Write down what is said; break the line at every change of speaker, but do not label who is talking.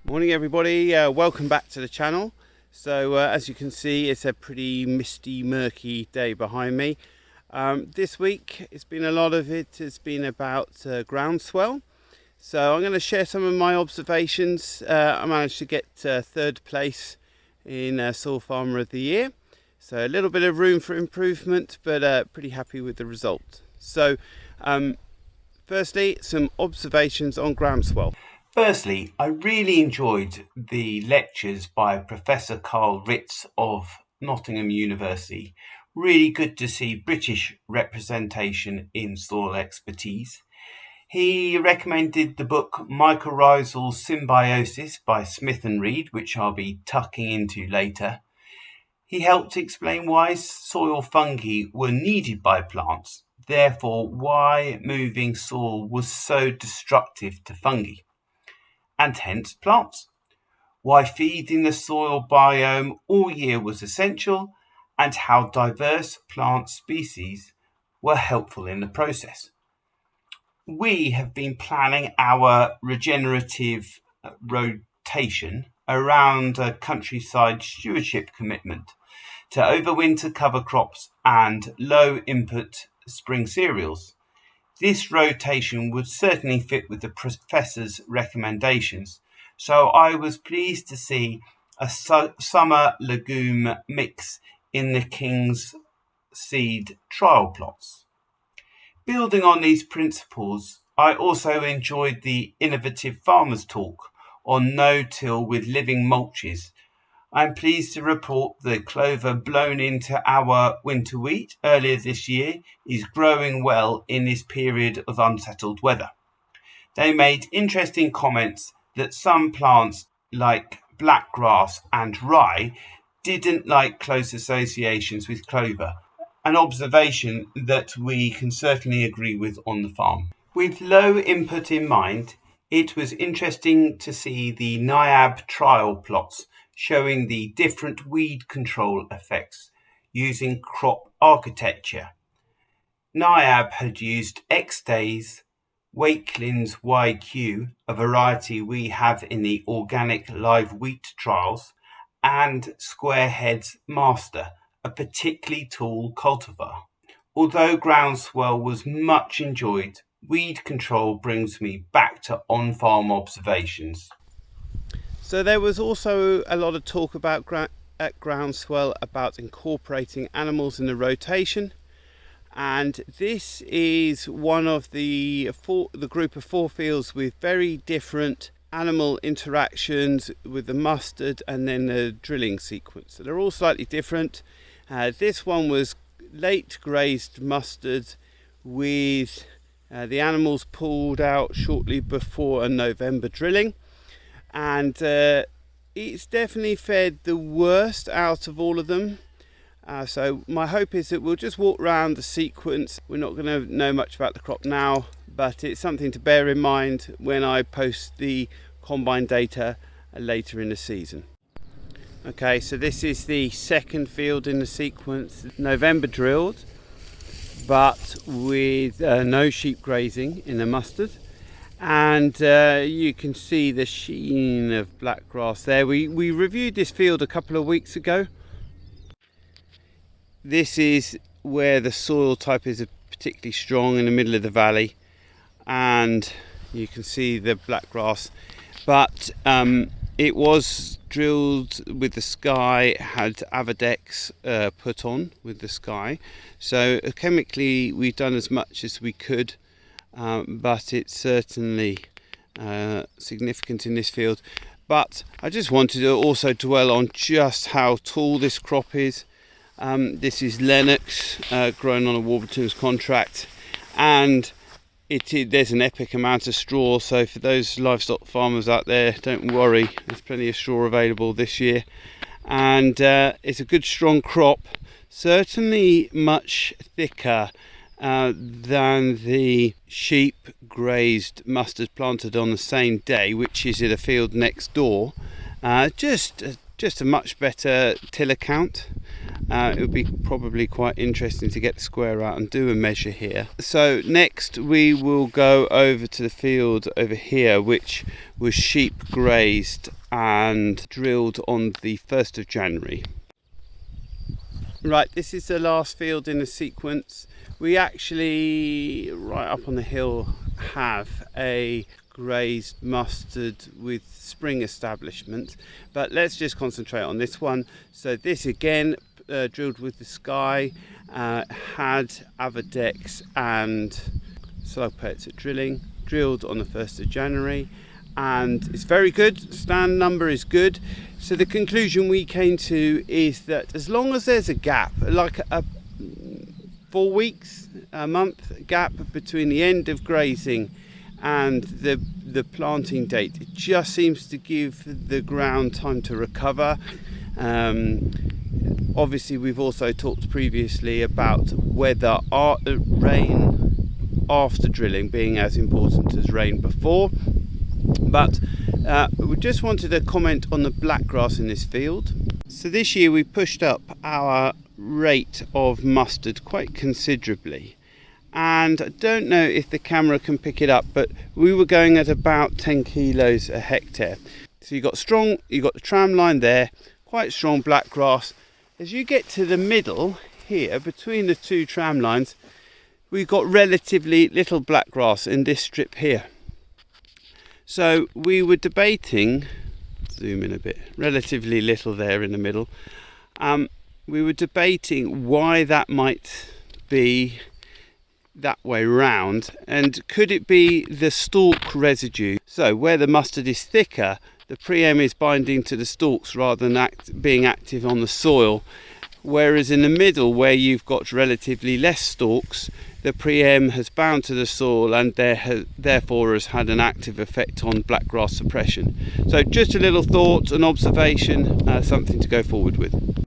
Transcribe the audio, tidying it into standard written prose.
Morning everybody, welcome back to the channel. So as you can see, it's a pretty misty, murky day behind me. This week it's been a lot of it has been about Groundswell. So I'm going to share some of my observations. I managed to get third place in Soil Farmer of the Year. So a little bit of room for improvement, but pretty happy with the result. So firstly, some observations on Groundswell. Firstly, I really enjoyed the lectures by Professor Carl Ritz of Nottingham University. Really good to see British representation in soil expertise. He recommended the book Mycorrhizal Symbiosis by Smith and Reed, which I'll be tucking into later. He helped explain why soil fungi were needed by plants, therefore why moving soil was so destructive to fungi, and hence plants. Why feeding the soil biome all year was essential, and how diverse plant species were helpful in the process. We have been planning our regenerative rotation around a countryside stewardship commitment to overwinter cover crops and low input spring cereals. This rotation would certainly fit with the professor's recommendations, so I was pleased to see a summer legume mix in the King's Seed trial plots. Building on these principles, I also enjoyed the innovative farmers' talk on no-till with living mulches. I'm pleased to report the clover blown into our winter wheat earlier this year is growing well in this period of unsettled weather. They made interesting comments that some plants like blackgrass and rye didn't like close associations with clover, an observation that we can certainly agree with on the farm. With low input in mind, it was interesting to see the NIAB trial plots showing the different weed control effects using crop architecture. NIAB had used X-Days, Wakelin's YQ, a variety we have in the organic live wheat trials, and Squarehead's Master, a particularly tall cultivar. Although Groundswell was much enjoyed, weed control brings me back to on-farm observations. So there was also a lot of talk about at Groundswell about incorporating animals in the rotation, and this is one of the group of 4 fields with very different animal interactions with the mustard and then the drilling sequence. So they're all slightly different. This one was late grazed mustard with the animals pulled out shortly before a November drilling, and it's definitely fared the worst out of all of them. So my hope is that we'll just walk around the sequence. We're not going to know much about the crop now, but it's something to bear in mind when I post the combine data later in the season. Okay, so this is the second field in the sequence, November drilled, but with no sheep grazing in the mustard. And you can see the sheen of black grass there. We reviewed this field a couple of weeks ago. This is where the soil type is particularly strong in the middle of the valley, and you can see the black grass, but it was drilled with the sky, had Avadex put on with the sky, so chemically we've done as much as we could, but it's certainly significant in this field. But I just wanted to also dwell on just how tall this crop is. This is Lennox, grown on a Warburton's contract, and there's an epic amount of straw, so for those livestock farmers out there, don't worry, there's plenty of straw available this year, and it's a good strong crop, certainly much thicker than the sheep grazed mustard planted on the same day, which is in a field next door. Just just a much better tiller count. It would be probably quite interesting to get the square out and do a measure here. So next we will go over to the field over here, which was sheep grazed and drilled on the 1st of January. Right, this is the last field in the sequence. We actually, right up on the hill, have a grazed mustard with spring establishment, but let's just concentrate on this one. So this again, drilled with the Sky, had Avadex and slug pellets at drilling, drilled on the 1st of January, and it's very good. Stand number is good. So the conclusion we came to is that as long as there's a gap, like a 4 weeks, a month gap between the end of grazing and the planting date, it just seems to give the ground time to recover. Obviously we've also talked previously about whether rain after drilling being as important as rain before, but we just wanted to comment on the black grass in this field. So this year we pushed up our rate of mustard quite considerably, and I don't know if the camera can pick it up, but we were going at about 10 kilos a hectare. So you got the tram line there, quite strong black grass. As you get to the middle here, between the two tram lines, we've got relatively little black grass in this strip here. So we were debating, zoom in a bit, relatively little there in the middle. We were debating why that might be that way round, and could it be the stalk residue? So where the mustard is thicker, the pre-em is binding to the stalks rather than being active on the soil, whereas in the middle, where you've got relatively less stalks, the pre-em has bound to the soil and therefore has had an active effect on black grass suppression. So just a little thought, an observation, something to go forward with.